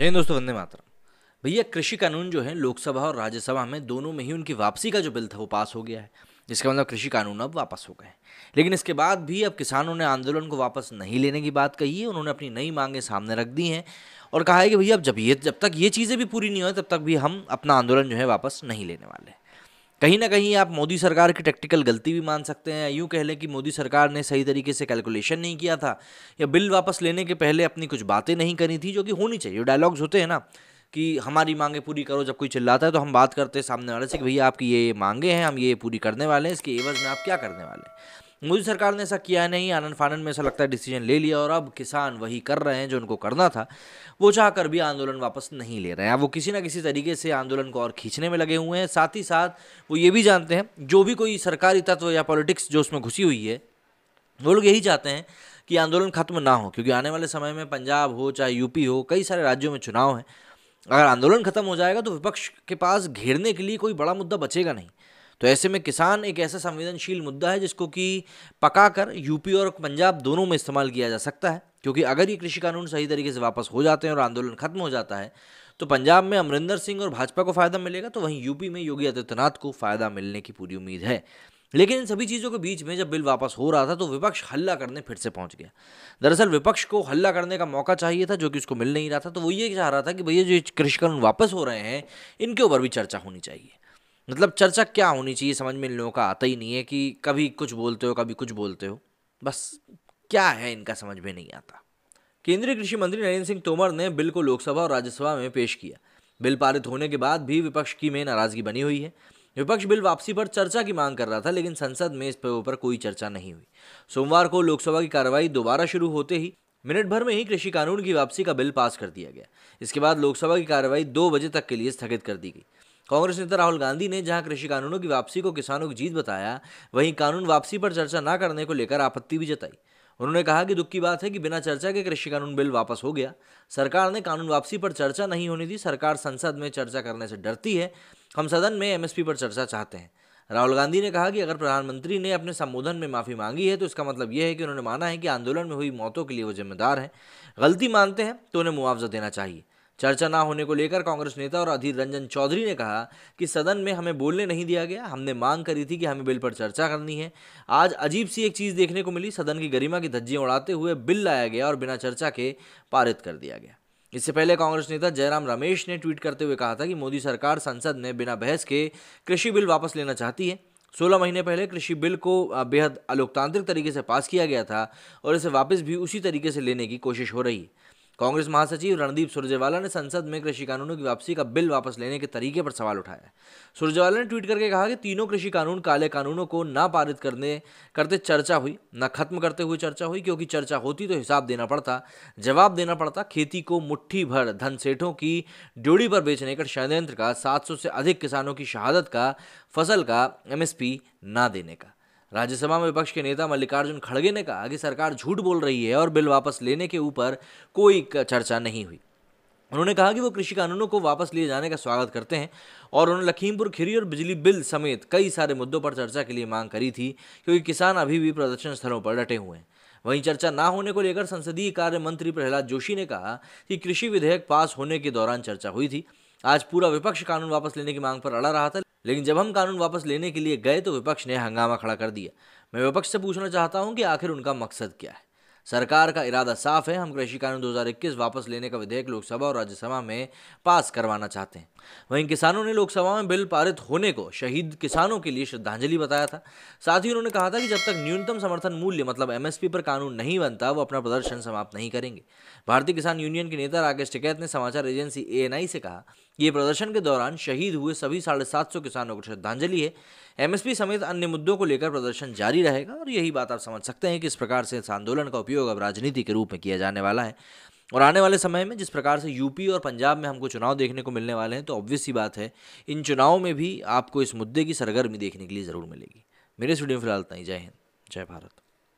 जय हिंद दोस्तों, वंदे मातरम। भैया, कृषि कानून जो है लोकसभा और राज्यसभा में दोनों में ही उनकी वापसी का जो बिल था वो पास हो गया है। जिसका मतलब कृषि कानून अब वापस हो गए हैं। लेकिन इसके बाद भी अब किसानों ने आंदोलन को वापस नहीं लेने की बात कही है। उन्होंने अपनी नई मांगें सामने रख दी हैं और कहा है कि भैया अब जब तक ये चीज़ें भी पूरी नहीं हो तब तक भी हम अपना आंदोलन जो है वापस नहीं लेने वाले। कहीं ना कहीं आप मोदी सरकार की टैक्टिकल गलती भी मान सकते हैं। यूँ कह लें कि मोदी सरकार ने सही तरीके से कैलकुलेशन नहीं किया था या बिल वापस लेने के पहले अपनी कुछ बातें नहीं करी थी जो कि होनी चाहिए। डायलॉग्स होते हैं ना कि हमारी मांगे पूरी करो, जब कोई चिल्लाता है तो हम बात करते हैं सामने वाले से कि भैया आपकी ये मांगे हैं, हम ये पूरी करने वाले हैं, इसके एवज में आप क्या करने वाले हैं। मोदी सरकार ने ऐसा किया नहीं। आनन फानन में ऐसा लगता है डिसीजन ले लिया और अब किसान वही कर रहे हैं जो उनको करना था। वो चाहकर भी आंदोलन वापस नहीं ले रहे हैं। अब वो किसी ना किसी तरीके से आंदोलन को और खींचने में लगे हुए हैं। साथ ही साथ वो ये भी जानते हैं, जो भी कोई सरकारी तत्व या पॉलिटिक्स जो उसमें घुसी हुई है, वो लोग यही चाहते हैं कि आंदोलन खत्म ना हो, क्योंकि आने वाले समय में पंजाब हो चाहे यूपी हो, कई सारे राज्यों में चुनाव हैं। अगर आंदोलन खत्म हो जाएगा तो विपक्ष के पास घेरने के लिए कोई बड़ा मुद्दा बचेगा नहीं। तो ऐसे में किसान एक ऐसा संवेदनशील मुद्दा है जिसको कि पकाकर यूपी और पंजाब दोनों में इस्तेमाल किया जा सकता है। क्योंकि अगर ये कृषि कानून सही तरीके से वापस हो जाते हैं और आंदोलन खत्म हो जाता है तो पंजाब में अमरिंदर सिंह और भाजपा को फायदा मिलेगा, तो वहीं यूपी में योगी आदित्यनाथ को फायदा मिलने की पूरी उम्मीद है। लेकिन इन सभी चीज़ों के बीच में जब बिल वापस हो रहा था तो विपक्ष हल्ला करने फिर से पहुंच गया। दरअसल विपक्ष को हल्ला करने का मौका चाहिए था जो कि उसको मिल नहीं रहा था। तो वो ये चाह रहा था कि भैया जो कृषि कानून वापस हो रहे हैं इनके ऊपर भी चर्चा होनी चाहिए। मतलब चर्चा क्या होनी चाहिए समझ में इन लोगों का आता ही नहीं है कि कभी कुछ बोलते हो कभी कुछ बोलते हो, बस क्या है इनका समझ में नहीं आता। केंद्रीय कृषि मंत्री नरेंद्र सिंह तोमर ने बिल को लोकसभा और राज्यसभा में पेश किया। बिल पारित होने के बाद भी विपक्ष की में नाराजगी बनी हुई है। विपक्ष बिल वापसी पर चर्चा की मांग कर रहा था, लेकिन संसद में इस ऊपर कोई चर्चा नहीं हुई। सोमवार को लोकसभा की कार्रवाई दोबारा शुरू होते ही मिनट भर में ही कृषि कानून की वापसी का बिल पास कर दिया गया। इसके बाद लोकसभा की कार्रवाई 2 बजे तक के लिए स्थगित कर दी गई। कांग्रेस नेता राहुल गांधी ने जहां कृषि कानूनों की वापसी को किसानों की जीत बताया, वहीं कानून वापसी पर चर्चा न करने को लेकर आपत्ति भी जताई। उन्होंने कहा कि दुख की बात है कि बिना चर्चा के कृषि कानून बिल वापस हो गया। सरकार ने कानून वापसी पर चर्चा नहीं होनी दी। सरकार संसद में चर्चा करने से डरती है। हम सदन में एमएसपी पर चर्चा चाहते हैं। राहुल गांधी ने कहा कि अगर प्रधानमंत्री ने अपने संबोधन में माफी मांगी है तो इसका मतलब यह है कि उन्होंने माना है कि आंदोलन में हुई मौतों के लिए वो जिम्मेदार हैं। गलती मानते हैं तो उन्हें मुआवजा देना चाहिए। चर्चा ना होने को लेकर कांग्रेस नेता और अधीर रंजन चौधरी ने कहा कि सदन में हमें बोलने नहीं दिया गया। हमने मांग करी थी कि हमें बिल पर चर्चा करनी है। आज अजीब सी एक चीज़ देखने को मिली। सदन की गरिमा की धज्जियां उड़ाते हुए बिल लाया गया और बिना चर्चा के पारित कर दिया गया। इससे पहले कांग्रेस नेता जयराम रमेश ने ट्वीट करते हुए कहा था कि मोदी सरकार संसद में बिना बहस के कृषि बिल वापस लेना चाहती है। 16 महीने पहले कृषि बिल को बेहद अलोकतांत्रिक तरीके से पास किया गया था और इसे वापस भी उसी तरीके से लेने की कोशिश हो रही है। कांग्रेस महासचिव रणदीप सुरजेवाला ने संसद में कृषि कानूनों की वापसी का बिल वापस लेने के तरीके पर सवाल उठाया। सुरजेवाला ने ट्वीट करके कहा कि तीनों कृषि कानून काले कानूनों को ना पारित करते चर्चा हुई, ना खत्म करते हुए चर्चा हुई, क्योंकि चर्चा होती तो हिसाब देना पड़ता, जवाब देना पड़ता। खेती को मुट्ठी भर धन सेठों की ड्योढ़ी पर बेचने का षड्यंत्र का, 700 से अधिक किसानों की शहादत का, फसल का एमएसपी ना देने का। राज्यसभा में विपक्ष के नेता मल्लिकार्जुन खड़गे ने कहा कि सरकार झूठ बोल रही है और बिल वापस लेने के ऊपर कोई चर्चा नहीं हुई। उन्होंने कहा कि वो कृषि कानूनों को वापस लिए जाने का स्वागत करते हैं और उन्होंने लखीमपुर खीरी और बिजली बिल समेत कई सारे मुद्दों पर चर्चा के लिए मांग करी थी, क्योंकि किसान अभी भी प्रदर्शन स्थलों पर डटे हुए हैं। वहीं चर्चा ना होने को लेकर संसदीय कार्य मंत्री प्रहलाद जोशी ने कहा कि कृषि विधेयक पास होने के दौरान चर्चा हुई थी। आज पूरा विपक्ष कानून वापस लेने की मांग पर अड़ा रहा था, लेकिन जब हम कानून वापस लेने के लिए गए तो विपक्ष ने हंगामा खड़ा कर दिया। मैं विपक्ष से पूछना चाहता हूं कि आखिर उनका मकसद क्या है। सरकार का इरादा साफ है। हम कृषि कानून 2021 वापस लेने का विधेयक लोकसभा और राज्यसभा में पास करवाना चाहते हैं। वहीं किसानों ने लोकसभा में बिल पारित होने को शहीद किसानों के लिए श्रद्धांजलि बताया था। साथ ही उन्होंने कहा था कि जब तक न्यूनतम समर्थन मूल्य मतलब एमएसपी पर कानून नहीं बनता वो अपना प्रदर्शन समाप्त नहीं करेंगे। भारतीय किसान यूनियन के नेता राकेश टिकैत ने समाचार एजेंसी एएनआई से कहा कि ये प्रदर्शन के दौरान शहीद हुए सभी 750 किसानों को श्रद्धांजलि है। एमएसपी समेत अन्य मुद्दों को लेकर प्रदर्शन जारी रहेगा और यही बात आप समझ सकते हैं कि इस प्रकार से इस आंदोलन का उपयोग अब राजनीति के रूप में किया जाने वाला है। और आने वाले समय में जिस प्रकार से यूपी और पंजाब में हमको चुनाव देखने को मिलने वाले हैं, तो ऑब्वियस सी बात है इन चुनावों में भी आपको इस मुद्दे की सरगर्मी देखने के लिए ज़रूर मिलेगी। मेरे स्टूडियो में फिलहाल इतना ही। जय हिंद, जय भारत।